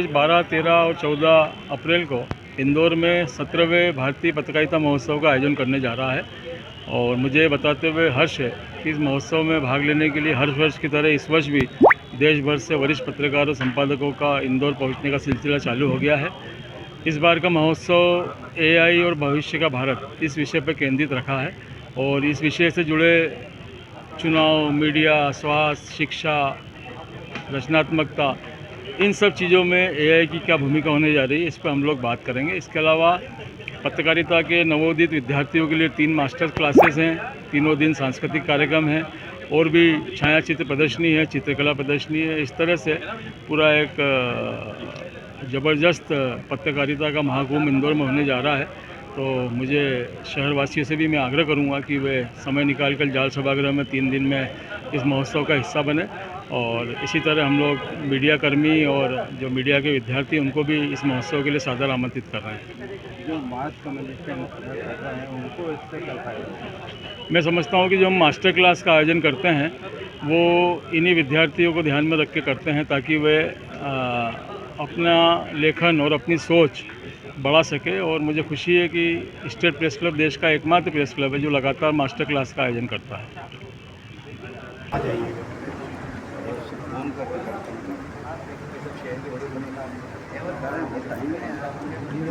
12, 13 और 14 अप्रैल को इंदौर में 17वें भारतीय पत्रकारिता महोत्सव का आयोजन करने जा रहा है और मुझे बताते हुए हर्ष है कि इस महोत्सव में भाग लेने के लिए हर वर्ष की तरह इस वर्ष भी देश भर से वरिष्ठ पत्रकारों और संपादकों का इंदौर पहुंचने का सिलसिला चालू हो गया है। इस बार का महोत्सव एआई और भविष्य का भारत इस विषय पर केंद्रित रखा है और इस विषय से जुड़े चुनाव, मीडिया, स्वास्थ्य, शिक्षा, रचनात्मकता, इन सब चीज़ों में एआई की क्या भूमिका होने जा रही है, इस पर हम लोग बात करेंगे। इसके अलावा पत्रकारिता के नवोदित विद्यार्थियों के लिए 3 मास्टर क्लासेस हैं, तीनों दिन सांस्कृतिक कार्यक्रम हैं और भी छायाचित्र प्रदर्शनी है, चित्रकला प्रदर्शनी है। इस तरह से पूरा एक ज़बरदस्त पत्रकारिता का महाकुंभ इंदौर में होने जा रहा है। तो मुझे शहरवासियों से भी मैं आग्रह करूंगा कि वे समय निकाल कर जाल सभागृह में 3 दिन में इस महोत्सव का हिस्सा बने और इसी तरह हम लोग मीडिया कर्मी और जो मीडिया के विद्यार्थी उनको भी इस महोत्सव के लिए सादर आमंत्रित कर रहे हैं। जो मास कम्युनिकेशन कर रहे हैं उनको इससे क्या फायदा? मैं समझता हूँ कि जो हम मास्टर क्लास का आयोजन करते हैं वो इन्हीं विद्यार्थियों को ध्यान में रख के करते हैं ताकि वे अपना लेखन और अपनी सोच बढ़ा सके। और मुझे खुशी है कि स्टेट प्रेस क्लब देश का एकमात्र प्रेस क्लब है जो लगातार मास्टर क्लास का आयोजन करता है।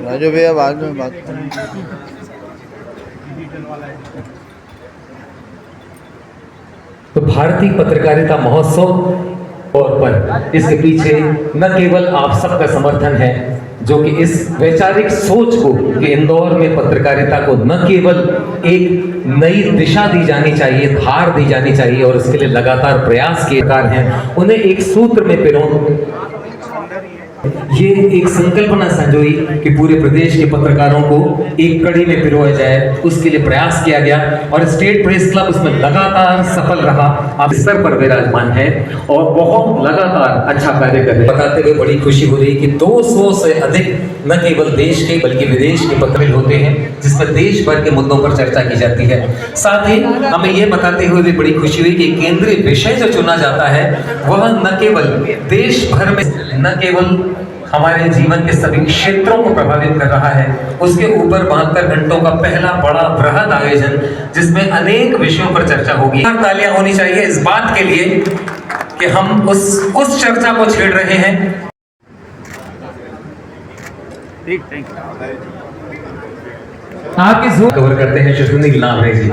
राजू भैया बाद में बात करेंगे। तो भारतीय पत्रकारिता महोत्सव और पर इसके पीछे न केवल आप सबका समर्थन है जो कि इस वैचारिक सोच को कि इंदौर में पत्रकारिता को न केवल एक नई दिशा दी जानी चाहिए, धार दी जानी चाहिए और इसके लिए लगातार प्रयास किए जा रहे हैं, उन्हें एक सूत्र में पिरो ये एक संकल्पना संजोई कि पूरे प्रदेश के पत्रकारों को एक कड़ी में पिरोया जाए, उसके लिए प्रयास किया गया और स्टेट प्रेस क्लब उसमें लगातार सफल रहा। आप स्तर पर विराजमान है और बहुत लगातार अच्छा कार्य कर रहे हैं। बताते हुए बड़ी खुशी हो रही कि 200 से अधिक न केवल देश के बल्कि विदेश के पत्र होते हैं जिसमें देश भर के मुद्दों पर चर्चा की जाती है। साथ ही हमें यह बताते हुए भी बड़ी खुशी हुई कि केंद्रीय विषय जो चुना जाता है वह न केवल देश भर में न केवल हमारे जीवन के सभी क्षेत्रों को प्रभावित कर रहा है, उसके ऊपर 72 घंटों का पहला बड़ा बृहद आयोजन जिसमें अनेक विषयों पर चर्चा होगी। तालियां होनी चाहिए इस बात के लिए कि हम उस चर्चा को छेड़ रहे हैं। ठीक, थैंक यू। आपके जोर कवर करते हैं श्री नाम है जी,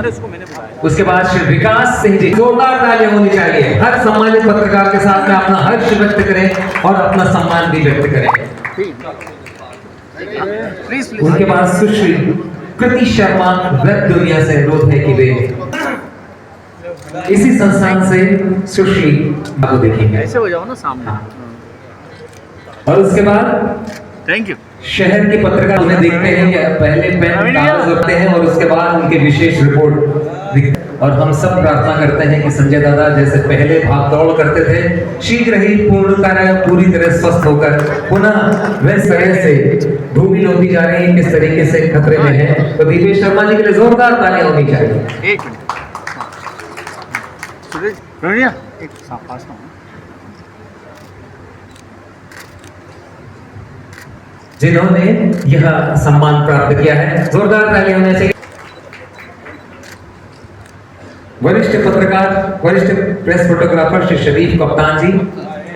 उसके बाद श्री विकास सिंह जी। जोरदार तालियां होनी चाहिए। हर सम्मानित पत्रकार के साथ में अपना हर्ष व्यक्त करें और अपना सम्मान भी व्यक्त करें। उनके बाद सुश्री कृति शर्मा वेब दुनिया से अनुरोध है कि वे इसी संस्थान से सुश्री को देखेंगे। ऐसे हो जाओ ना सामने। और उसके बाद थैंक यू। शहर के पत्रकार उन्हें देखते हैं कि पहले पेन कागज रखते हैं और उसके बाद उनकी विशेष रिपोर्ट दिखती है। और हम सब प्रार्थना करते हैं कि संजय दादा जैसे पहले भाग दौड़ करते थे शीघ्र ही पूरी तरह स्वस्थ होकर पुनः वैसे तरह से धूमिल होती जा रही है, किस तरीके से खतरे में है। तो दीपेश शर्मा जी के लिए जोरदार तालियां होनी चाहिए। एक मिनट एक पास में जिन्होंने यह सम्मान प्राप्त किया है, जोरदार तालियां होनी चाहिए। वरिष्ठ पत्रकार, वरिष्ठ प्रेस फोटोग्राफर श्री शरीफ कप्तान जी,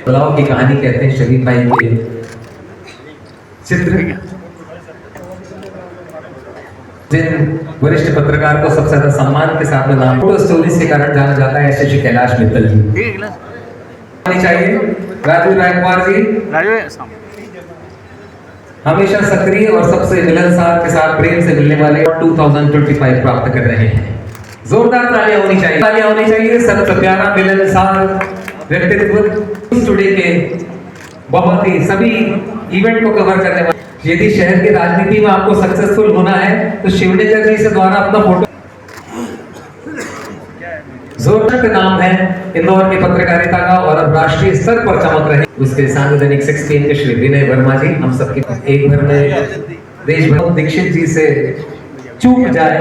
बलाव की कहानी कहते हैं शरीफ भाई के चित्र। जिन वरिष्ठ पत्रकार को सबसे ज्यादा सम्मान के साथ में नाम फोटो स्टोरीज के कारण जाना जाता है ऐसे श्री कैलाश मित्तल जी चाहिए। राजू रायकुमार जी हमेशा सक्रिय और सबसे मिलनसार के साथ प्रेम से मिलने वाले 2025 प्राप्त कर रहे हैं। जोरदार तालियां होनी चाहिए। तालियां होनी चाहिए। सबसे प्यारा मिलनसार व्यक्तित्व टुडे के बहुत ही सभी इवेंट को कवर करने वाले। यदि शहर की राजनीति में आपको सक्सेसफुल होना है तो शिवनेकर जी से द्वारा अपना फोटो जोरदार नाम है इंदौर की पत्रकारिता का और अब राष्ट्रीय स्तर पर चमक रहे उसके सार्वजनिक 16 के श्री विनय वर्मा जी। हम सबके एक भर में देश भर दीक्षित जी से चूक जाए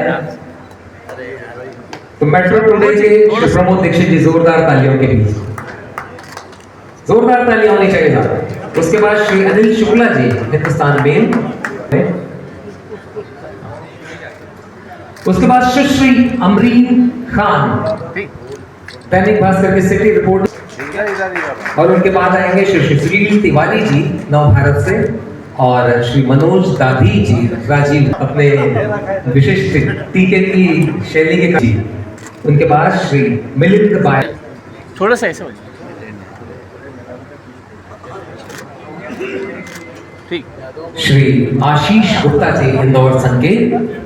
तो मेट्रो टुडे के श्री प्रमोद दीक्षित जी जोरदार तालियों के बीच जोरदार तालियां होनी चाहिए। उसके बाद श्री अनिल शुक्ला जी हिंदुस्तान मेल। उसके बाद सुश्री अमरीन खान दैनिक भास्कर की सिटी रिपोर्ट। और उनके बाद आएंगे श्री सुशील तिवारी जी नव भारत से और श्री मनोज दाधी जी राजीव अपने विशिष्ट टीके की शैली के जी। उनके बाद श्री मिलिंद बाय थोड़ा सा ऐसे ठीक। श्री आशीष गुप्ता जी इंदौर संघ के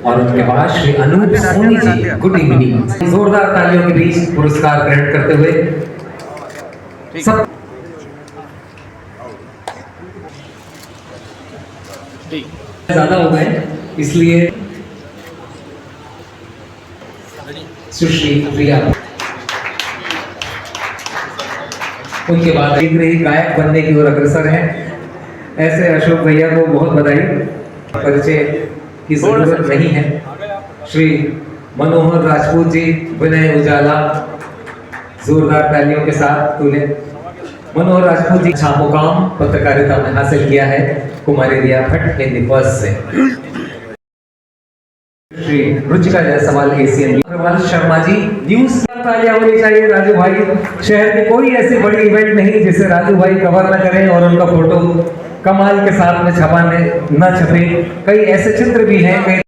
और उनके बाद श्री अनूप सोनी जी गुड इवनिंग। जोरदार तालियों के बीच पुरस्कार ग्रहण करते हुए सब ज्यादा हो गए, इसलिए सुश्री प्रिया। उनके बाद एक रही गायक बनने की ओर अग्रसर हैं, ऐसे अशोक भैया को बहुत बधाई। परिचय की जरूरत नहीं है। श्री मनोहर राजपूत जी विनय उजाला जोरदार तालियों के साथ तुले। मनोहर राजपूत जी अच्छा मुकाम पत्रकारिता में हासिल किया है कुमारी रिया भट्ट हिंदी फर्स्ट से। Shri Ruchika Jaiswal Asian Agarwal Sharma ji news. तालियां होनी चाहिए राजू भाई। शहर में कोई ऐसी बड़ी इवेंट नहीं जिसे राजू भाई कवर न करें और उनका फोटो कमाल के साथ में छपाने न छपे। कई ऐसे चित्र भी हैं